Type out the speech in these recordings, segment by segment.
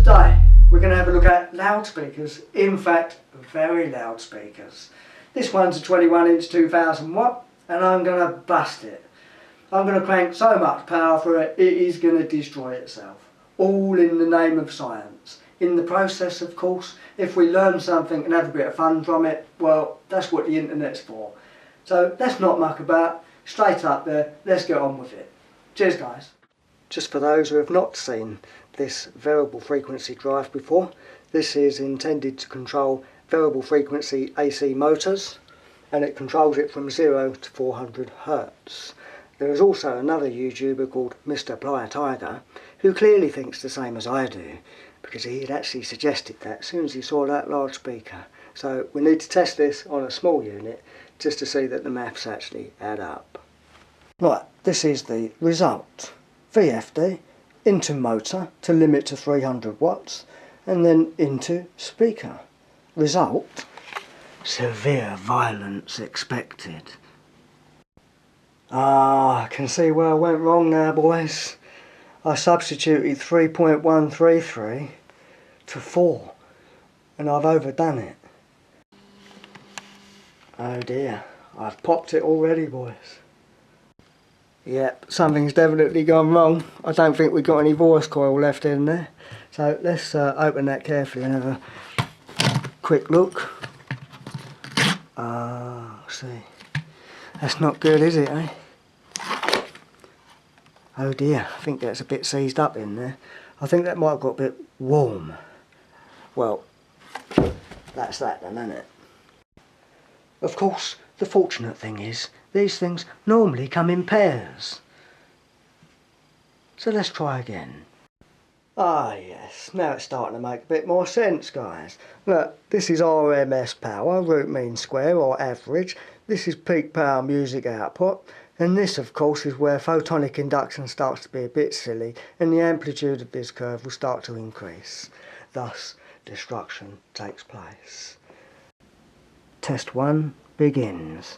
Today we're going to have a look at loudspeakers, in fact very loud speakers. This one's a 21-inch 2000 watt and I'm going to bust it. I'm going to crank so much power through it, it is going to destroy itself. All in the name of science. In the process, of course, if we learn something and have a bit of fun from it, well, that's what the internet's for. So let's not muck about, straight up there, let's get on with it. Cheers guys. Just for those who have not seen this variable frequency drive before, this is intended to control variable frequency AC motors, and it controls it from 0 to 400 Hertz. There is also another YouTuber called Mr. Apply Tiger who clearly thinks the same as I do, because he had actually suggested that as soon as he saw that large speaker. So we need to test this on a small unit just to see that the maths actually add up. Right, this is the result. VFD into motor to limit to 300 watts and then into speaker. Result: severe violence expected. I can see where I went wrong now, boys. I substituted 3.133 to 4 and I've overdone it. Oh dear, I've popped it already, boys. Yep, something's definitely gone wrong. I don't think we've got any voice coil left in there. So let's open that carefully and have a quick look. See. That's not good, is it, eh? Oh dear, I think that's a bit seized up in there. I think that might have got a bit warm. Well, that's that then, isn't it? Of course, the fortunate thing is, these things normally come in pairs. So let's try again. Ah yes, now it's starting to make a bit more sense, guys. Look, this is RMS power, root mean square or average. This is peak power music output. And this, of course, is where photonic induction starts to be a bit silly and the amplitude of this curve will start to increase. Thus, destruction takes place. Test 1 begins.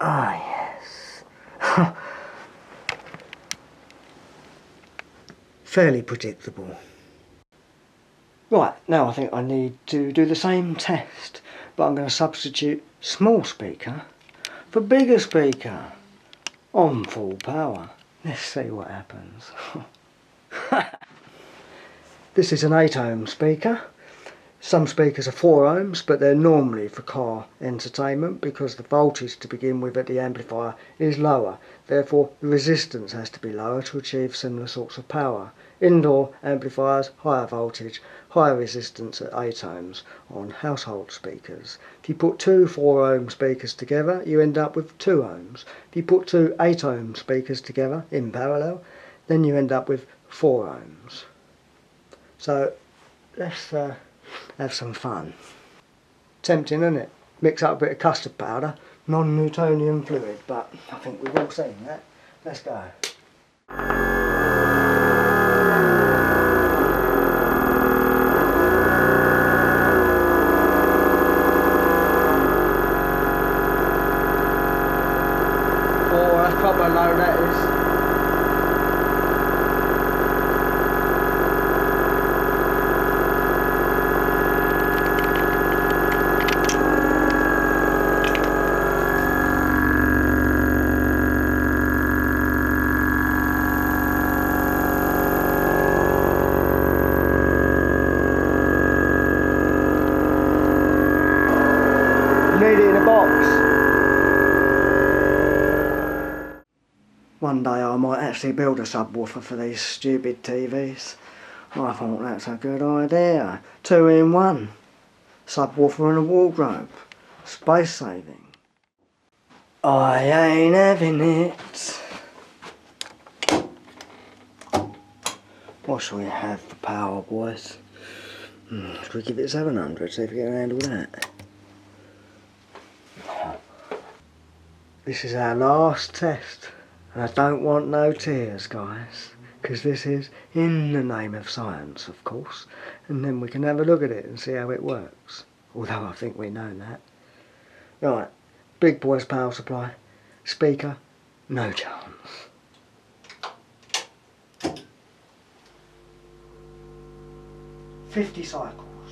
Ah, yes. Fairly predictable. Right, now I think I need to do the same test, but I'm going to substitute small speaker for bigger speaker on full power. Let's see what happens. This is an 8 ohm speaker. Some speakers are 4 ohms, but they're normally for car entertainment because the voltage to begin with at the amplifier is lower. Therefore, the resistance has to be lower to achieve similar sorts of power. Indoor amplifiers, higher voltage, higher resistance at 8 ohms on household speakers. If you put two 4 ohm speakers together, you end up with 2 ohms. If you put two 8 ohm speakers together in parallel, then you end up with 4 ohms. So, let's have some fun. Tempting, isn't it? Mix up a bit of custard powder, non-Newtonian fluid, but I think we've all seen that. Let's go. Oh, that's proper low, that is. Need it in a box. One day I might actually build a subwoofer for these stupid TVs. I thought that's a good idea. 2 in 1. Subwoofer and a wardrobe. Space saving. I ain't having it. What shall we have for power, boys? Should we give it 700, see if we can handle that? This is our last test. And I don't want no tears, guys. Because this is in the name of science, of course. And then we can have a look at it and see how it works. Although I think we know that. Right, big boys power supply. Speaker, no chance. $50 cycles.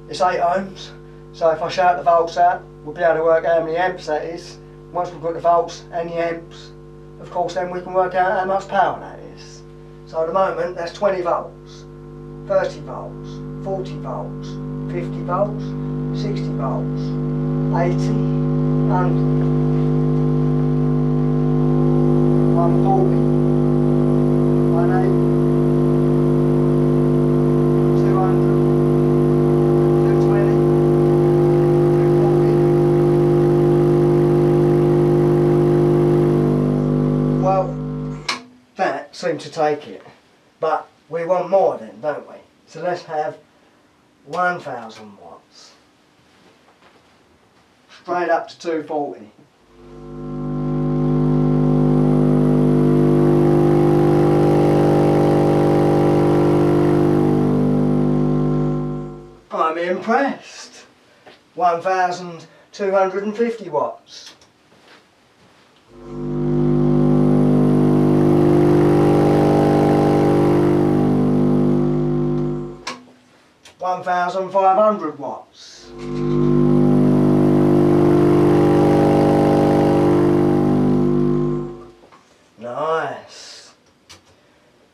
It's 8 ohms, so if I shout the volts out, we'll be able to work out how many amps that is. Once we've got the volts and the amps, of course then we can work out how much power that is. So at the moment that's 20 volts, 30 volts, 40 volts, 50 volts, 60 volts, 80, 100, 140, 180, 200, 220, 240. Well, that seemed to take it, but we want more then, don't we? So let's have 1000 watts. Straight up to 240. I'm impressed. 1250 watts. 1500 watts. Nice.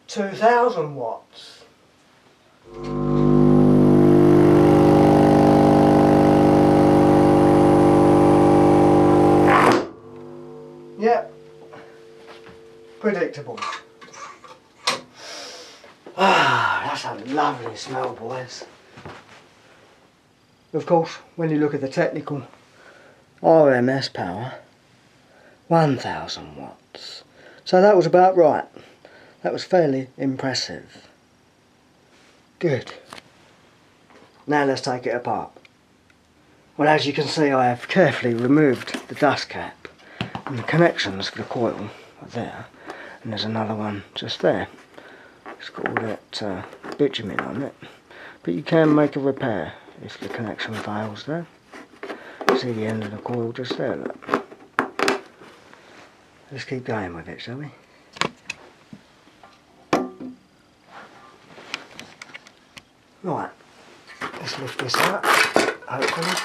2000 watts. Yep. Predictable. Ah, that's a lovely smell, boys. Of course, when you look at the technical RMS power, 1000 watts. So that was about right. That was fairly impressive. Good. Now let's take it apart. Well, as you can see, I have carefully removed the dust cap, and the connections for the coil are there, and there's another one just there. It's got all that bitumen on it, but you can make a repair if the connection fails there. See the end of the coil just there, look. Let's keep going with it, shall we? Right, let's lift this out, hopefully.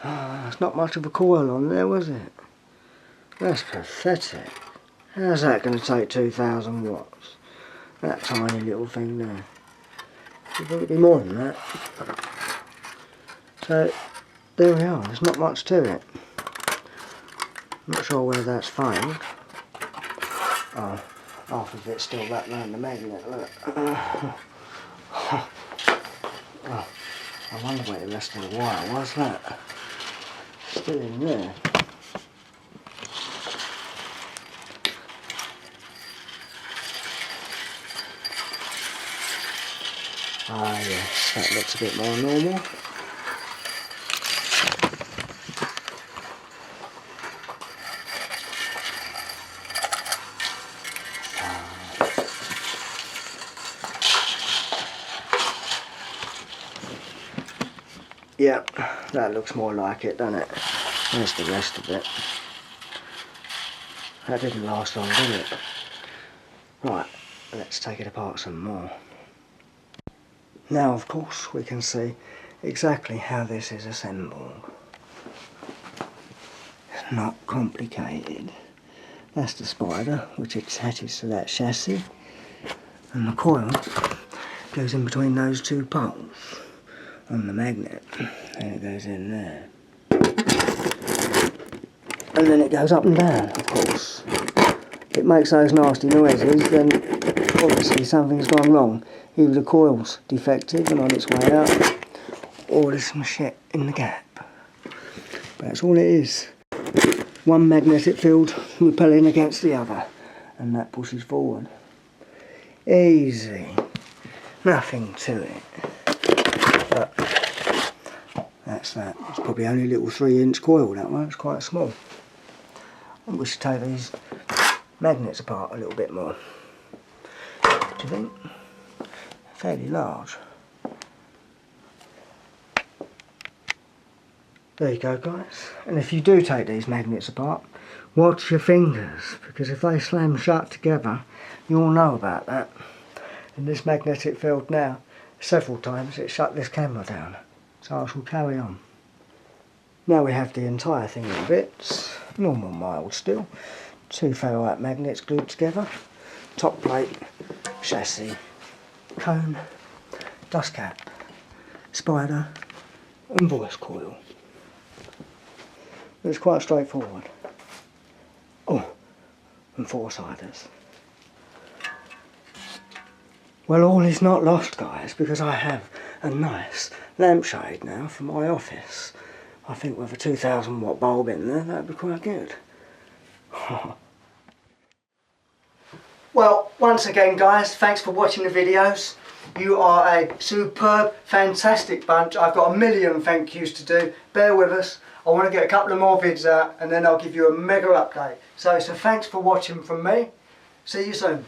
There's not much of a coil on there, was it? That's pathetic. How's that going to take 2000 watts? That tiny little thing there. You think it'd be more than that? So, there we are, there's not much to it. Not sure whether that's failed. Oh, half of it's still wrapped around the magnet, look. Oh, I wonder where the rest of the wire was, that. Still in there. Ah yes, that looks a bit more normal. Yep, that looks more like it, doesn't it? There's the rest of it. That didn't last long, did it? Right, let's take it apart some more. Now, of course, we can see exactly how this is assembled. It's not complicated. That's the spider, which attaches to that chassis, and the coil goes in between those two poles on the magnet, and it goes in there. And then it goes up and down, of course. If it makes those nasty noises, then obviously something's gone wrong. Either the coil's defective and on its way out, or there's some shit in the gap. But that's all it is. One magnetic field repelling against the other, and that pushes forward. Easy. Nothing to it. But that's that. It's probably only a little 3-inch coil, that one. It's quite small. I think we should take these magnets apart a little bit more. Do you think? Fairly large. There you go, guys. And if you do take these magnets apart, watch your fingers, because if they slam shut together, you'll know about that. In this magnetic field now, several times it shut this camera down. So I shall carry on. Now we have the entire thing in bits, normal mild steel, 2 ferrite magnets glued together, top plate, chassis, cone, dust cap, spider and voice coil. It's quite straightforward. Oh, and 4-siders. Well, all is not lost, guys, because I have a nice lampshade now for my office. I think with a 2000 watt bulb in there, that'd be quite good. Well, once again, guys, thanks for watching the videos. You are a superb, fantastic bunch. I've got a million thank yous to do. Bear with us. I want to get a couple of more vids out, and then I'll give you a mega update. So thanks for watching from me. See you soon.